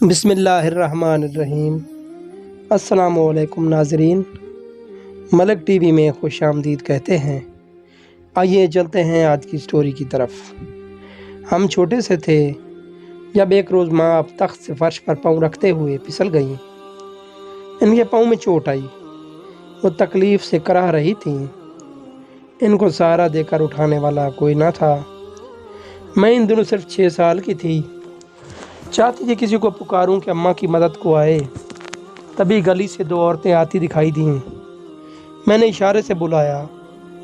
بسم اللہ الرحمن الرحیم۔ السلام علیکم ناظرین، ملک ٹی وی میں خوش آمدید کہتے ہیں۔ آئیے چلتے ہیں آج کی سٹوری کی طرف۔ ہم چھوٹے سے تھے جب ایک روز ماں اب تخت سے فرش پر پاؤں رکھتے ہوئے پھسل گئیں۔ ان کے پاؤں میں چوٹ آئی، وہ تکلیف سے کراہ رہی تھیں۔ ان کو سہارا دے کر اٹھانے والا کوئی نہ تھا۔ میں ان دنوں صرف 6 سال کی تھی، چاہتی تھی کسی کو پکاروں کہ اماں کی مدد کو آئے۔ تبھی گلی سے 2 عورتیں آتی دکھائی دیں۔ میں نے اشارے سے بلایا،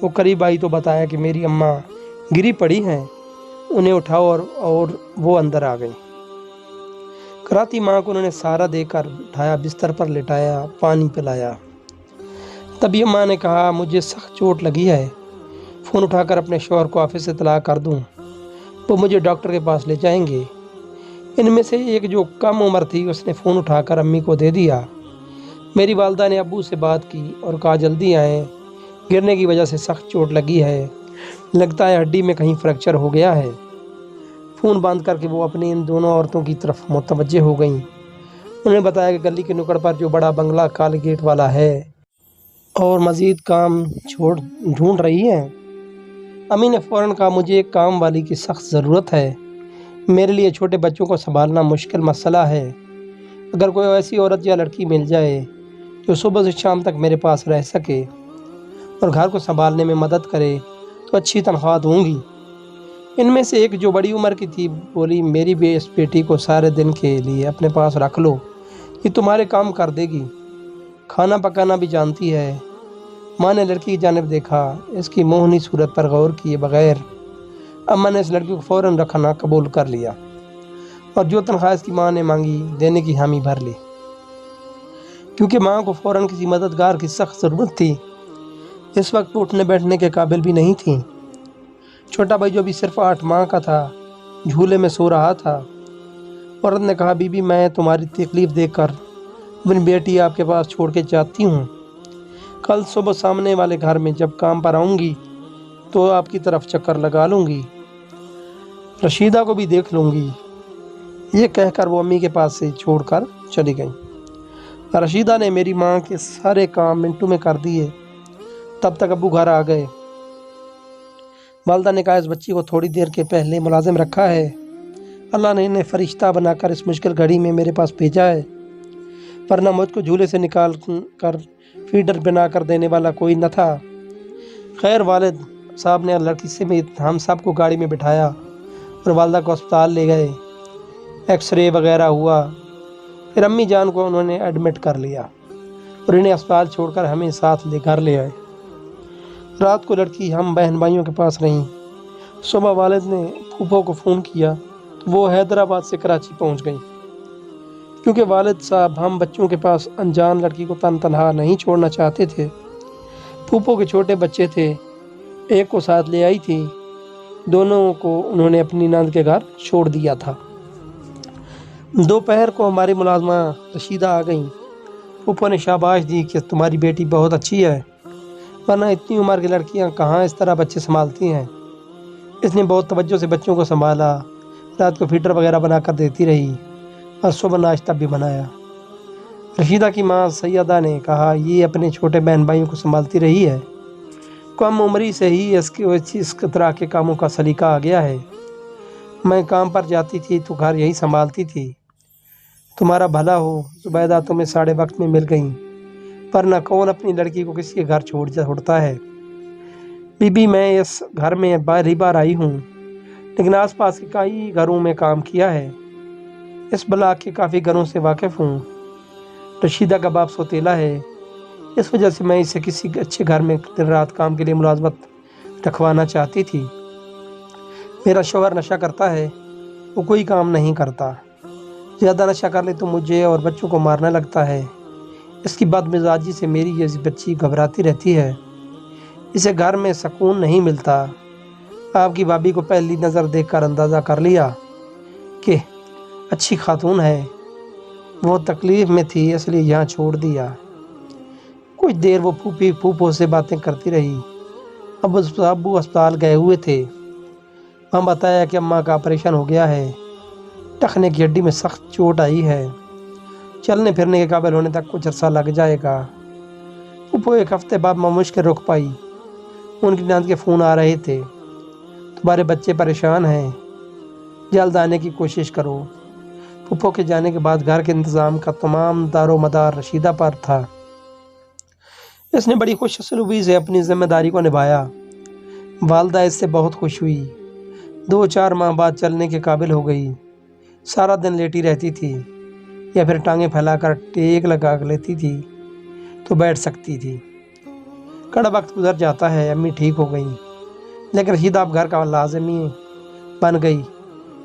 وہ قریب آئی تو بتایا کہ میری اماں گری پڑی ہیں، انہیں اٹھاؤ، اور وہ اندر آ گئیں۔ کراتی ماں کو انہوں نے سہارا دے کر اٹھایا، بستر پر لٹایا، پانی پلایا۔ تبھی اماں نے کہا، مجھے سخت چوٹ لگی ہے، فون اٹھا کر اپنے شوہر کو آفس سے اطلاع کر دوں، وہ مجھے ڈاکٹر کے پاس لے جائیں گے۔ ان میں سے ایک جو کم عمر تھی، اس نے فون اٹھا کر امی کو دے دیا۔ میری والدہ نے ابو سے بات کی اور کہا جلدی آئیں، گرنے کی وجہ سے سخت چوٹ لگی ہے، لگتا ہے ہڈی میں کہیں فریکچر ہو گیا ہے۔ فون بند کر کے وہ اپنی ان دونوں عورتوں کی طرف متوجہ ہو گئیں۔ انہوں نے بتایا کہ گلی کے نکڑ پر جو بڑا بنگلہ کالے گیٹ والا ہے اور مزید کام ڈھونڈ رہی ہیں۔ امی نے فوراً کہا، مجھے ایک کام والی کی سخت ضرورت ہے، میرے لیے چھوٹے بچوں کو سنبھالنا مشکل مسئلہ ہے۔ اگر کوئی ایسی عورت یا لڑکی مل جائے جو صبح سے شام تک میرے پاس رہ سکے اور گھر کو سنبھالنے میں مدد کرے تو اچھی تنخواہ دوں گی۔ ان میں سے ایک جو بڑی عمر کی تھی بولی، میری بیٹی کو سارے دن کے لیے اپنے پاس رکھ لو، یہ تمہارے کام کر دے گی، کھانا پکانا بھی جانتی ہے۔ ماں نے لڑکی کی جانب دیکھا، اس کی موہنی صورت پر غور کیے بغیر اماں نے اس لڑکی کو فوراً رکھنا قبول کر لیا اور جو تنخواہ اس کی ماں نے مانگی دینے کی حامی بھر لی، کیونکہ ماں کو فوراً کسی مددگار کی سخت ضرورت تھی۔ اس وقت اٹھنے بیٹھنے کے قابل بھی نہیں تھیں۔ چھوٹا بھائی جو بھی صرف 8 ماہ کا تھا، جھولے میں سو رہا تھا۔ عورت نے کہا، بی بی میں تمہاری تکلیف دیکھ کر اپنی بیٹی آپ کے پاس چھوڑ کے جاتی ہوں، کل صبح سامنے والے گھر میں جب کام پر آؤں گی تو آپ کی طرف چکر لگا لوں گی، رشیدہ کو بھی دیکھ لوں گی۔ یہ کہہ کر وہ امی کے پاس سے چھوڑ کر چلی گئیں۔ رشیدہ نے میری ماں کے سارے کام منٹوں میں کر دیے۔ تب تک ابو گھر آ گئے۔ والدہ نے کہا، اس بچی کو تھوڑی دیر کے پہلے ملازم رکھا ہے، اللہ نے انہیں فرشتہ بنا کر اس مشکل گھڑی میں میرے پاس بھیجا ہے، ورنہ مجھ کو جھولے سے نکال کر فیڈر بنا کر دینے والا کوئی نہ تھا۔ خیر، والد صاحب نے لڑکی سے ہم سب کو گاڑی میں بٹھایا اور والدہ کو اسپتال لے گئے۔ ایکس رے وغیرہ ہوا، پھر امی جان کو انہوں نے ایڈمٹ کر لیا اور انہیں اسپتال چھوڑ کر ہمیں ساتھ گھر لے آئے۔ رات کو لڑکی ہم بہن بھائیوں کے پاس رہیں۔ صبح والد نے پھوپھو کو فون کیا تو وہ حیدرآباد سے کراچی پہنچ گئیں، کیونکہ والد صاحب ہم بچوں کے پاس انجان لڑکی کو تنہا نہیں چھوڑنا چاہتے تھے۔ پھوپھو کے چھوٹے بچے تھے، ایک کو ساتھ لے آئی تھی، دونوں کو انہوں نے اپنی ناند کے گھر چھوڑ دیا تھا۔ دوپہر کو ہماری ملازمہ رشیدہ آ گئیں۔ پھوپھو نے شاباش دی کہ تمہاری بیٹی بہت اچھی ہے، ورنہ اتنی عمر کی لڑکیاں کہاں اس طرح بچے سنبھالتی ہیں۔ اس نے بہت توجہ سے بچوں کو سنبھالا، رات کو فیڈر وغیرہ بنا کر دیتی رہی اور صبح ناشتہ بھی بنایا۔ رشیدہ کی ماں سیدہ نے کہا، یہ اپنے چھوٹے بہن بھائیوں کو سنبھالتی رہی ہے، کم عمری سے ہی اس طرح کے کاموں کا سلیقہ آ گیا ہے۔ میں کام پر جاتی تھی تو گھر یہی سنبھالتی تھی۔ تمہارا بھلا ہو، زبیدہ تمہیں ساڑھے وقت میں مل گئیں، ورنہ کون اپنی لڑکی کو کسی کے گھر چھوڑتا ہے۔ بی بی میں اس گھر میں بار بار آئی ہوں، لیکن آس پاس کے کئی گھروں میں کام کیا ہے، اس بلاک کے کافی گھروں سے واقف ہوں۔ رشیدہ کا باپ سوتیلا ہے، اس وجہ سے میں اسے کسی اچھے گھر میں دن رات کام کے لیے ملازمت رکھوانا چاہتی تھی۔ میرا شوہر نشہ کرتا ہے، وہ کوئی کام نہیں کرتا، زیادہ نشہ کر لے تو مجھے اور بچوں کو مارنے لگتا ہے۔ اس کی بد مزاجی سے میری یہ بچی گھبراتی رہتی ہے، اسے گھر میں سکون نہیں ملتا۔ آپ کی بھابھی کو پہلی نظر دیکھ کر اندازہ کر لیا کہ اچھی خاتون ہے، وہ تکلیف میں تھی اس لیے یہاں چھوڑ دیا۔ کچھ دیر وہ پھوپھو سے باتیں کرتی رہی۔ ابو اسپتال گئے ہوئے تھے، وہاں بتایا کہ اماں کا آپریشن ہو گیا ہے، ٹخنے کی ہڈی میں سخت چوٹ آئی ہے، چلنے پھرنے کے قابل ہونے تک کچھ عرصہ لگ جائے گا۔ پھپھو ایک ہفتے بعد مشکل رک پائی۔ ان کی ناند کے فون آ رہے تھے، تمہارے بچے پریشان ہیں، جلد آنے کی کوشش کرو۔ پھپھو کے جانے کے بعد گھر کے انتظام کا تمام دار و مدار رشیدہ پر تھا۔ اس نے بڑی خوش اسلوبی سے اپنی ذمہ داری کو نبھایا۔ والدہ اس سے بہت خوش ہوئی۔ 2-4 ماہ بعد چلنے کے قابل ہو گئی۔ سارا دن لیٹی رہتی تھی، یا پھر ٹانگیں پھیلا کر ٹیک لگا لیتی تھی تو بیٹھ سکتی تھی۔ کڑا وقت گزر جاتا ہے، امی ٹھیک ہو گئیں، لیکن رشیدہ اب گھر کا لازمی بن گئی۔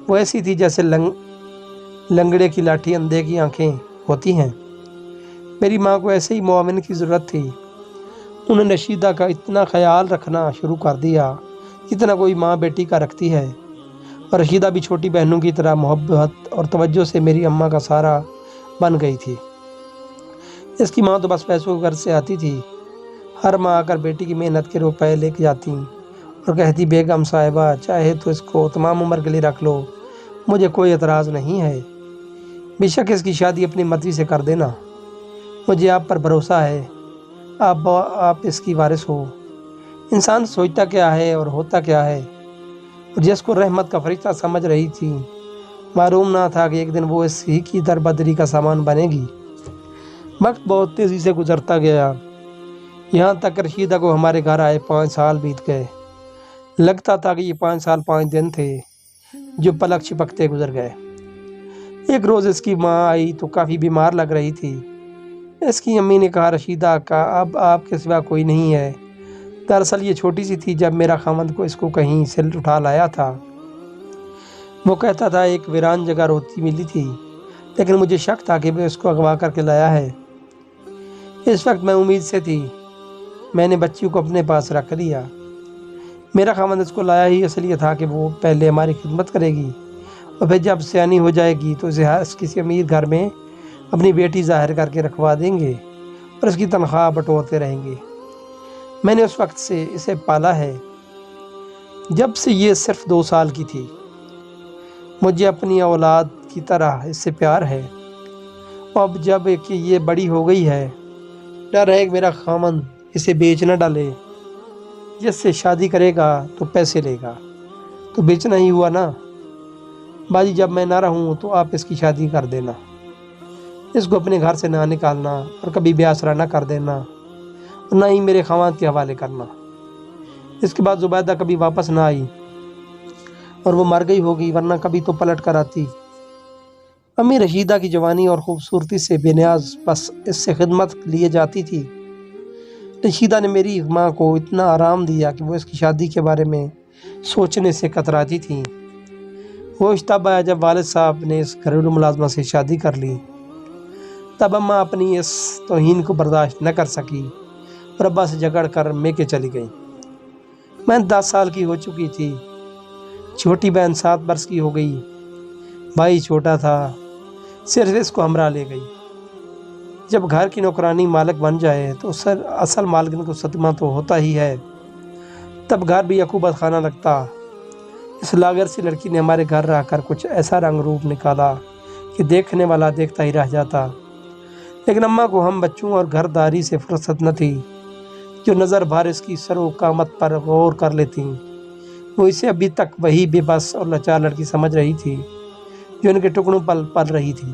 وہ ایسی تھی جیسے لنگڑے کی لاٹھی اندھے کی آنکھیں ہوتی ہیں۔ میری ماں کو ایسے ہی معاون کی ضرورت تھی۔ انہوں نے رشیدہ کا اتنا خیال رکھنا شروع کر دیا جتنا کوئی ماں بیٹی کا رکھتی ہے، اور رشیدہ بھی چھوٹی بہنوں کی طرح محبت اور توجہ سے میری اماں کا سہارا بن گئی تھی۔ اس کی ماں تو بس پیسوں کے گھر سے آتی تھی، ہر ماں آ کر بیٹی کی محنت کے روپے لے کے جاتی اور کہتی، بیگم صاحبہ چاہے تو اس کو تمام عمر کے لیے رکھ لو، مجھے کوئی اعتراض نہیں ہے، بے شک اس کی شادی اپنی مرضی سے کر دینا، مجھے آپ پر بھروسہ ہے، آپ اس کی وارث ہو۔ انسان سوچتا کیا ہے اور ہوتا کیا ہے، اور جس کو رحمت کا فرشتہ سمجھ رہی تھی، معلوم نہ تھا کہ ایک دن وہ اس ہی کی دربدری کا سامان بنے گی۔ وقت بہت تیزی سے گزرتا گیا، یہاں تک رشیدہ کو ہمارے گھر آئے 5 سال بیت گئے۔ لگتا تھا کہ یہ 5 سال 5 دن تھے جو پلک چھپکتے گزر گئے۔ ایک روز اس کی ماں آئی تو کافی بیمار لگ رہی تھی۔ اس کی امی نے کہا، رشیدہ کا اب آپ کے سوا کوئی نہیں ہے۔ دراصل یہ چھوٹی سی تھی جب میرا خاوند کو اس کو کہیں سے اٹھا لایا تھا۔ وہ کہتا تھا ایک ویران جگہ روتی ملی تھی، لیکن مجھے شک تھا کہ وہ اس کو اغوا کر کے لایا ہے۔ اس وقت میں امید سے تھی، میں نے بچیوں کو اپنے پاس رکھ لیا۔ میرا خاوند اس کو لایا ہی اس لیے تھا کہ وہ پہلے ہماری خدمت کرے گی، اور پھر جب سیانی ہو جائے گی تو اسے کسی امیر گھر میں اپنی بیٹی ظاہر کر کے رکھوا دیں گے اور اس کی تنخواہ بٹورتے رہیں گے۔ میں نے اس وقت سے اسے پالا ہے، جب سے یہ صرف 2 سال کی تھی۔ مجھے اپنی اولاد کی طرح اس سے پیار ہے۔ اب جب کہ یہ بڑی ہو گئی ہے، ڈر ہے کہ میرا خاوند اسے بیچ نہ ڈالے۔ جس سے شادی کرے گا تو پیسے لے گا، تو بیچنا ہی ہوا نا۔ باجی جب میں نہ رہوں تو آپ اس کی شادی کر دینا، اس کو اپنے گھر سے نہ نکالنا اور کبھی بے آسرا نہ کر دینا، اور نہ ہی میرے خاوند کے حوالے کرنا۔ اس کے بعد زبیدہ کبھی واپس نہ آئی اور وہ مر گئی ہوگی، ورنہ کبھی تو پلٹ کر آتی۔ امی رشیدہ کی جوانی اور خوبصورتی سے بے نیاز بس اس سے خدمت لیے جاتی تھی۔ رشیدہ نے میری ماں کو اتنا آرام دیا کہ وہ اس کی شادی کے بارے میں سوچنے سے کتراتی تھیں۔ ہوش تب آیا جب والد صاحب نے اس گھریلو ملازمہ سے شادی کر لی۔ تب اماں اپنی اس توہین کو برداشت نہ کر سکی اور ابا سے جھگڑ کر میکے چلی گئی۔ میں 10 سال کی ہو چکی تھی، چھوٹی بہن 7 برس کی ہو گئی، بھائی چھوٹا تھا، صرف اس کو ہمراہ لے گئی۔ جب گھر کی نوکرانی مالک بن جائے تو اصل مالکن کو صدمہ تو ہوتا ہی ہے۔ تب گھر بھی عقوبت خانہ لگتا۔ اس لاغر سی لڑکی نے ہمارے گھر رہ کر کچھ ایسا رنگ روپ نکالا کہ دیکھنے والا دیکھتا ہی رہ جاتا۔ لیکن اماں کو ہم بچوں اور گھر داری سے فرصت نہ تھی، جو نظر بھر اس کی سر و قامت پر غور کر لیتی۔ وہ اسے ابھی تک وہی بے بس اور لاچار لڑکی سمجھ رہی تھی جو ان کے ٹکڑوں پر پل رہی تھی۔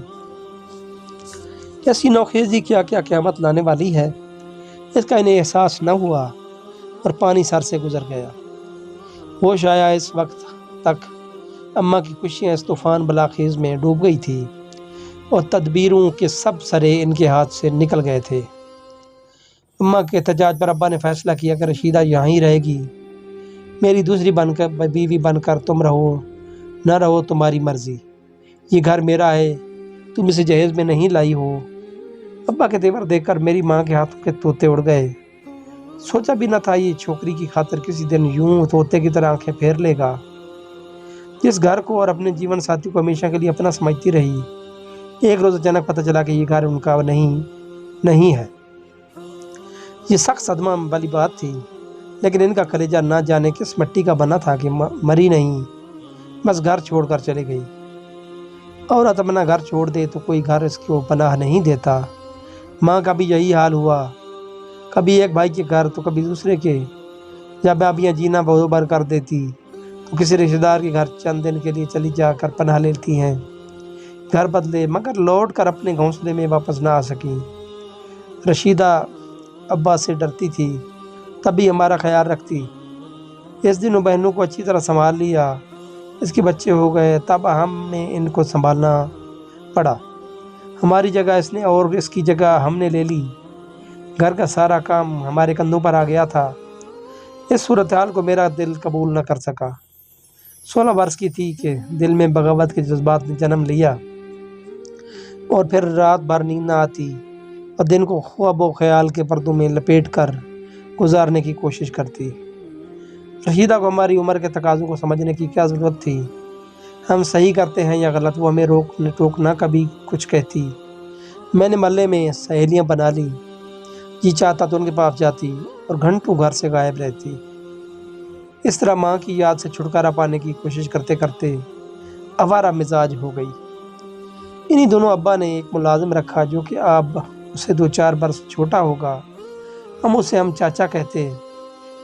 ایسی نوخیزی کیا کیا قیامت لانے والی ہے، اس کا انہیں احساس نہ ہوا اور پانی سر سے گزر گیا۔ ہوش آیا اس وقت تک اماں کی خوشیاں اس طوفان بلاخیز میں ڈوب گئی تھی اور تدبیروں کے سب سرے ان کے ہاتھ سے نکل گئے تھے۔ اماں کے احتجاج پر ابا نے فیصلہ کیا کہ رشیدہ یہاں ہی رہے گی، میری دوسری بیوی بن کر تم رہو نہ رہو تمہاری مرضی، یہ گھر میرا ہے، تم اسے جہیز میں نہیں لائی ہو۔ ابا کے تیور دیکھ کر میری ماں کے ہاتھوں کے طوطے اڑ گئے۔ سوچا بھی نہ تھا یہ چھوکری کی خاطر کسی دن یوں طوطے کی طرح آنکھیں پھیر لے گا۔ جس گھر کو اور اپنے جیون ساتھی کو ہمیشہ کے لیے اپنا سمجھتی رہی، ایک روز اچانک پتہ چلا کہ یہ گھر ان کا نہیں ہے۔ یہ سخت صدمہ والی بات تھی، لیکن ان کا کلیجہ نہ جانے کس مٹی کا بنا تھا کہ مری نہیں، بس گھر چھوڑ کر چلے گئی۔ عورت اپنا گھر چھوڑ دے تو کوئی گھر اس کو پناہ نہیں دیتا۔ ماں کا بھی یہی حال ہوا، کبھی ایک بھائی کے گھر تو کبھی دوسرے کے۔ جب ابیاں جینا بروبر کر دیتی تو کسی رشتہ دار کے گھر چند دن کے لیے چلی جا کر پناہ لیتی ہیں۔ گھر بدلے مگر لوٹ کر اپنے گھونسلے میں واپس نہ آ سکیں۔ رشیدہ ابا سے ڈرتی تھی، تب بھی ہمارا خیال رکھتی۔ اس دن بہنوں کو اچھی طرح سنبھال لیا، اس کے بچے ہو گئے، تب ہم نے ان کو سنبھالنا پڑا۔ ہماری جگہ اس نے اور اس کی جگہ ہم نے لے لی۔ گھر کا سارا کام ہمارے کندھوں پر آ گیا تھا۔ اس صورتحال کو میرا دل قبول نہ کر سکا۔ 16 برس کی تھی کہ دل میں بغاوت کے جذبات نے جنم لیا، اور پھر رات بھر نیند نہ آتی اور دن کو خواب و خیال کے پردوں میں لپیٹ کر گزارنے کی کوشش کرتی۔ رشیدہ کو ہماری عمر کے تقاضوں کو سمجھنے کی کیا ضرورت تھی؟ ہم صحیح کرتے ہیں یا غلط، وہ ہمیں ٹوکنا کبھی کچھ کہتی۔ میں نے محلے میں سہیلیاں بنا لی، جی چاہتا تو ان کے پاس جاتی اور گھنٹوں گھر سے غائب رہتی۔ اس طرح ماں کی یاد سے چھٹکارا پانے کی کوشش کرتے کرتے آوارہ مزاج ہو گئی۔ انہی دونوں ابا نے ایک ملازم رکھا جو کہ اب اسے 2-4 برس چھوٹا ہوگا۔ ہم چاچا کہتے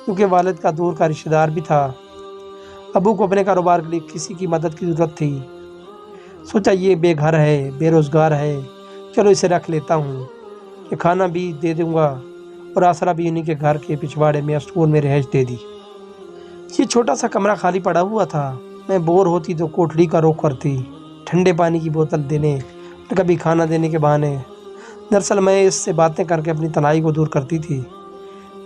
کیونکہ والد کا دور کا رشتہ دار بھی تھا۔ ابو کو اپنے کاروبار کے لیے کسی کی مدد کی ضرورت تھی۔ سوچا یہ بے گھر ہے، بے روزگار ہے، چلو اسے رکھ لیتا ہوں کہ کھانا بھی دے دوں گا اور آسرا بھی انہیں کے گھر کے پچھواڑے میں اسٹور میں رہائش دے دی۔ یہ چھوٹا سا کمرہ خالی پڑا ہوا تھا۔ میں بور ہوتی تو کوٹڑی کا رخ کرتی، ٹھنڈے پانی کی بوتل دینے اور کبھی کھانا دینے کے بہانے۔ دراصل میں اس سے باتیں کر کے اپنی تنہائی کو دور کرتی تھی،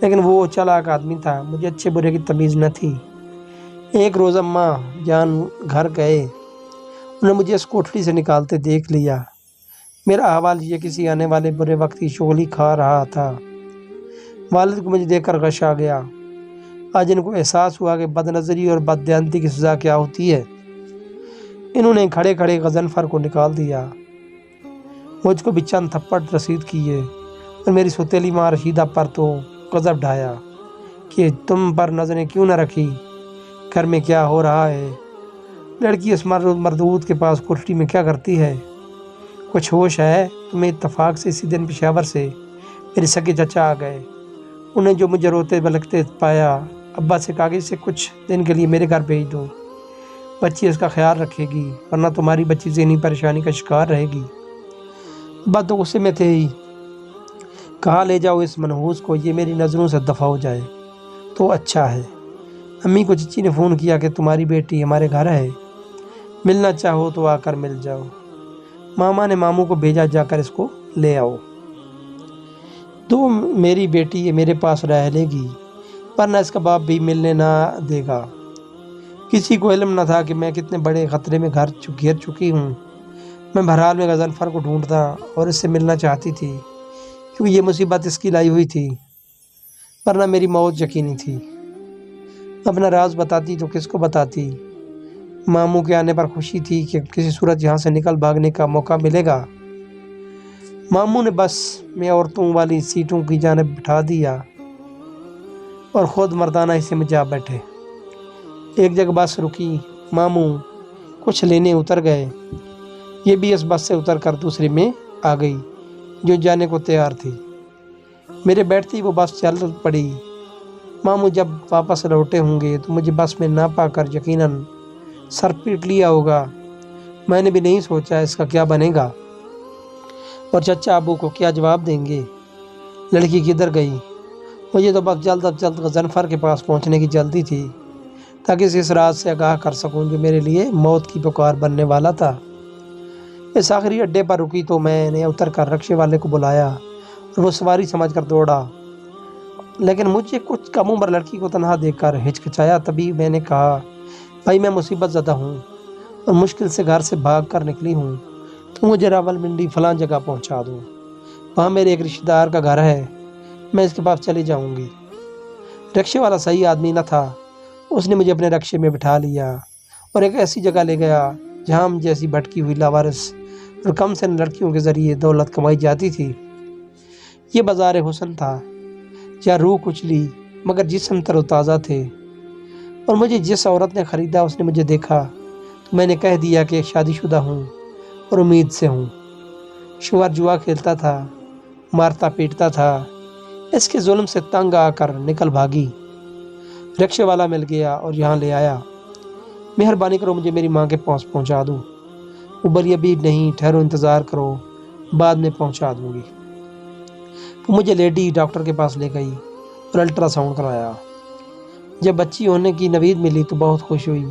لیکن وہ چالاک آدمی تھا، مجھے اچھے برے کی تمیز نہ تھی۔ ایک روز اماں جان گھر گئے، انہوں نے مجھے اس کوٹڑی سے نکالتے دیکھ لیا۔ میرا حوال یہ کسی آنے والے برے وقت کی شغل ہی کھا رہا تھا۔ والد کو مجھے دیکھ کر غش آ گیا۔ آج ان کو احساس ہوا کہ بد نظری اور بد دیانتی کی سزا کیا ہوتی ہے۔ انہوں نے کھڑے کھڑے غضنفر کو نکال دیا، مجھ کو بھی چند تھپڑ رسید کیے اور میری سوتیلی ماں رشیدہ پر تو غضب ڈھایا کہ تم پر نظریں کیوں نہ رکھی، گھر میں کیا ہو رہا ہے، لڑکی اس مردود کے پاس کوٹڑی میں کیا کرتی ہے، کچھ ہوش ہے تمہیں؟ اتفاق سے اسی دن پشاور سے میرے سگے چچا آ گئے۔ انہیں جو مجھے روتے بلکتے پایا، ابا سے کہا کہ اسے کچھ دن کے لیے میرے گھر بھیج دو، بچی اس کا خیال رکھے گی، ورنہ تمہاری بچی ذہنی پریشانی کا شکار رہے گی۔ ابا تو غصے میں تھے ہی، کہا لے جاؤ اس منحوس کو، یہ میری نظروں سے دفع ہو جائے تو اچھا ہے۔ امی کو چچی نے فون کیا کہ تمہاری بیٹی ہمارے گھر ہے، ملنا چاہو تو آ کر مل جاؤ۔ ماما نے ماموں کو بھیجا جا کر اس کو لے آؤ، تو میری بیٹی میرے پاس رہ لے گی، ورنہ اس کا باپ بھی ملنے نہ دے گا۔ کسی کو علم نہ تھا کہ میں کتنے بڑے خطرے میں گھیر چکی ہوں۔ میں بہرحال میں غضنفر کو ڈھونڈتا اور اس سے ملنا چاہتی تھی، کیونکہ یہ مصیبت اس کی لائی ہوئی تھی، ورنہ میری موت یقینی تھی۔ اپنا راز بتاتی تو کس کو بتاتی؟ ماموں کے آنے پر خوشی تھی کہ کسی صورت یہاں سے نکل بھاگنے کا موقع ملے گا۔ ماموں نے بس میں عورتوں والی سیٹوں کی جانب بٹھا دیا اور خود مردانہ حصے میں جا بیٹھے۔ ایک جگہ بس رکی، ماموں کچھ لینے اتر گئے، یہ بھی اس بس سے اتر کر دوسرے میں آ گئی جو جانے کو تیار تھی۔ میرے بیٹھتی وہ بس چل پڑی۔ ماموں جب واپس لوٹے ہوں گے تو مجھے بس میں نہ پا کر یقیناً سر پیٹ لیا ہوگا۔ میں نے بھی نہیں سوچا اس کا کیا بنے گا اور چچا ابو کو کیا جواب دیں گے۔ لڑکی کدھر گئی؟ مجھے تو بس جلد از جلد غضنفر کے پاس پہنچنے کی جلدی تھی تاکہ اس راز سے آگاہ کر سکوں جو میرے لیے موت کی پکار بننے والا تھا۔ اس آخری اڈے پر رکی تو میں نے اتر کر رکشے والے کو بلایا اور وہ سواری سمجھ کر دوڑا، لیکن مجھے کچھ کم عمر لڑکی کو تنہا دیکھ کر ہچکچایا۔ تبھی میں نے کہا بھائی میں مصیبت زدہ ہوں اور مشکل سے گھر سے بھاگ کر نکلی ہوں، تو مجھے راولپنڈی فلاں جگہ پہنچا دو، وہاں میرے ایک رشتہ دار کا گھر ہے، میں اس کے پاس چلی جاؤں گی۔ رکشے والا صحیح آدمی نہ تھا، اس نے مجھے اپنے رکشے میں بٹھا لیا اور ایک ایسی جگہ لے گیا جہاں ہم جیسی بھٹکی ہوئی لاوارث اور کم سن لڑکیوں کے ذریعے دولت کمائی جاتی تھی۔ یہ بازار حسن تھا جہاں روح کچلی مگر جسم تر و تازہ تھے، اور مجھے جس عورت نے خریدا اس نے مجھے دیکھا تو میں نے کہہ دیا کہ شادی شدہ ہوں اور امید سے ہوں۔ شوہر جوا کھیلتا تھا، مارتا پیٹتا تھا، اس کے ظلم سے تنگ آ کر نکل بھاگی۔ رکشے والا مل گیا اور یہاں لے آیا۔ مہربانی کرو مجھے میری ماں کے پاس پہنچا دو۔ وہ بولی ابھی نہیں، ٹھہرو، انتظار کرو، بعد میں پہنچا دوں گی۔ وہ مجھے لیڈی ڈاکٹر کے پاس لے گئی اور الٹرا ساؤنڈ کرایا۔ جب بچی ہونے کی نوید ملی تو بہت خوش ہوئی۔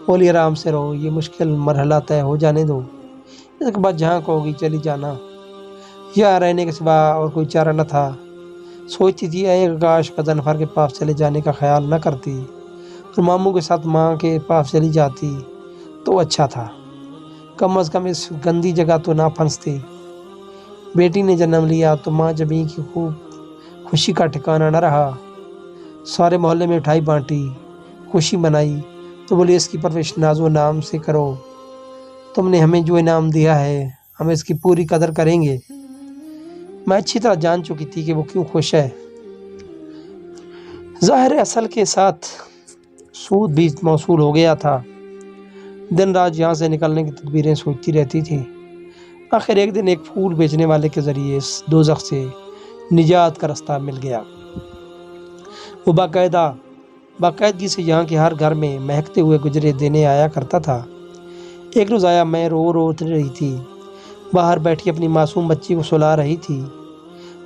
بولی آرام سے رہو، یہ مشکل مرحلہ طے ہو جانے دو، اس کے بعد جہاں کہو گی چلی جانا۔ یہاں رہنے کے سوا اور کوئی چارہ نہ تھا۔ سوچتی تھی اے کاش غضنفر کے پاس چلے جانے کا خیال نہ کرتی اور ماموں کے ساتھ ماں کے پاس چلی جاتی تو اچھا تھا، کم از کم اس گندی جگہ تو نہ پھنستی۔ بیٹی نے جنم لیا تو ماں جبیں کی خوشی کا ٹھکانہ نہ رہا۔ سارے محلے میں مٹھائی بانٹی، خوشی منائی تو بولی اس کی پرورش ناز و نام سے کرو، تم نے ہمیں جو انعام دیا ہے ہم اس کی پوری قدر کریں گے۔ میں اچھی طرح جان چکی تھی کہ وہ کیوں خوش ہے۔ ظاہر اصل کے ساتھ سود بھی موصول ہو گیا تھا۔ دن رات یہاں سے نکلنے کی تدبیریں سوچتی رہتی تھی۔ آخر ایک دن ایک پھول بیچنے والے کے ذریعے اس دوزخ سے نجات کا رستہ مل گیا۔ وہ باقاعدگی سے یہاں کے ہر گھر میں مہکتے ہوئے گجرے دینے آیا کرتا تھا۔ ایک روز آیا، میں رو رہی تھی، باہر بیٹھی اپنی معصوم بچی کو سلا رہی تھی۔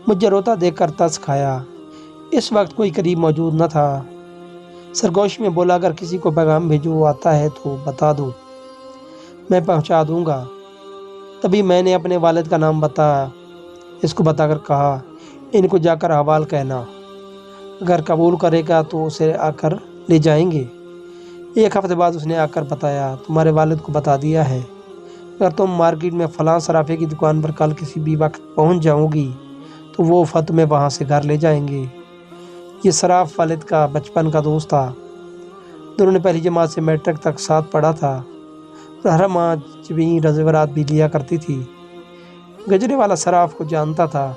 مجھے روتا دیکھ کر ترس کھایا۔ اس وقت کوئی قریب موجود نہ تھا۔ سرگوش میں بولا اگر کسی کو پیغام بھیجو آتا ہے تو بتا دو، میں پہنچا دوں گا۔ تبھی میں نے اپنے والد کا نام اس کو بتا کر کہا ان کو جا کر احوال کہنا، اگر قبول کرے گا تو اسے آ کر لے جائیں گے۔ ایک ہفتے بعد اس نے آ کر بتایا تمہارے والد کو بتا دیا ہے، اگر تم مارکیٹ میں فلاں صرافے کی دکان پر کل کسی بھی وقت پہنچ جاؤ گی تو وہ فت میں وہاں سے گھر لے جائیں گے۔ یہ صراف والد کا بچپن کا دوست تھا، دونوں نے پہلی جماعت سے میٹرک تک ساتھ پڑھا تھا اور ہر ماہ جبیں زیورات بھی لیا کرتی تھی۔ گجرے والا صراف کو جانتا تھا۔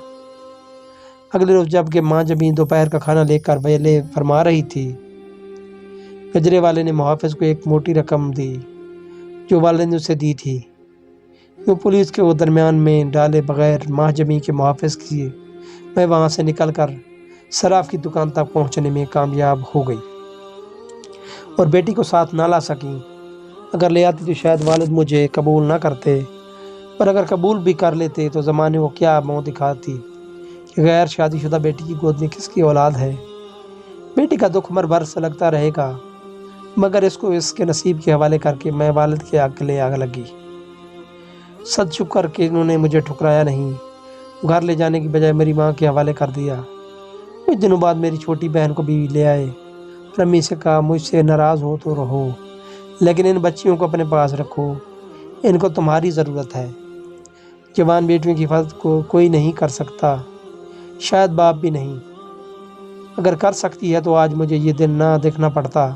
اگلے روز جب کہ ماں جبیں دوپہر کا کھانا لے کر ویلے فرما رہی تھی، گجرے والے نے محافظ کو ایک موٹی رقم دی جو والد نے اسے دی تھی۔ وہ پولیس کے درمیان میں ڈالے بغیر ماہ جبیں کے محافظ کی میں وہاں سے نکل کر صراف کی دکان تک پہنچنے میں کامیاب ہو گئی اور بیٹی کو ساتھ نہ لا سکی۔ اگر لے آتی تو شاید والد مجھے قبول نہ کرتے، پر اگر قبول بھی کر لیتے تو زمانے کو کیا منہ دکھاتی کہ غیر شادی شدہ بیٹی کی گود میں کس کی اولاد ہے۔ بیٹی کا دکھ عمر بھر سلگتا رہے گا، مگر اس کو اس کے نصیب کے حوالے کر کے میں والد کے گلے آگ لگی۔ صد شکر کہ انہوں نے مجھے ٹھکرایا نہیں، گھر لے جانے کی بجائے میری ماں کے حوالے کر دیا۔ کچھ دنوں بعد میری چھوٹی بہن کو بھی لے آئے اور امی سے کہا مجھ سے ناراض ہو تو رہو، لیکن ان بچیوں کو اپنے پاس رکھو، ان کو تمہاری ضرورت ہے۔ جوان بیٹیوں کی حفاظت کو کوئی نہیں کر سکتا، شاید باپ بھی نہیں۔ اگر کر سکتی ہے تو آج مجھے یہ دن نہ دیکھنا پڑتا۔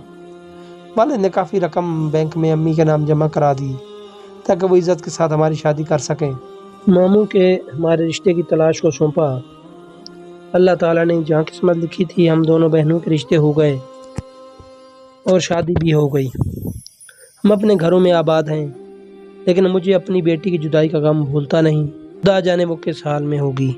والد نے کافی رقم بینک میں امی کے نام جمع کرا دی تاکہ وہ عزت کے ساتھ ہماری شادی کر سکیں۔ ماموں کے ہمارے رشتے کی تلاش کو سونپا۔ اللہ تعالیٰ نے جہاں قسمت لکھی تھی ہم دونوں بہنوں کے رشتے ہو گئے اور شادی بھی ہو گئی۔ ہم اپنے گھروں میں آباد ہیں، لیکن مجھے اپنی بیٹی کی جدائی کا غم بھولتا نہیں۔ خدا جانے وہ کس حال میں ہوگی۔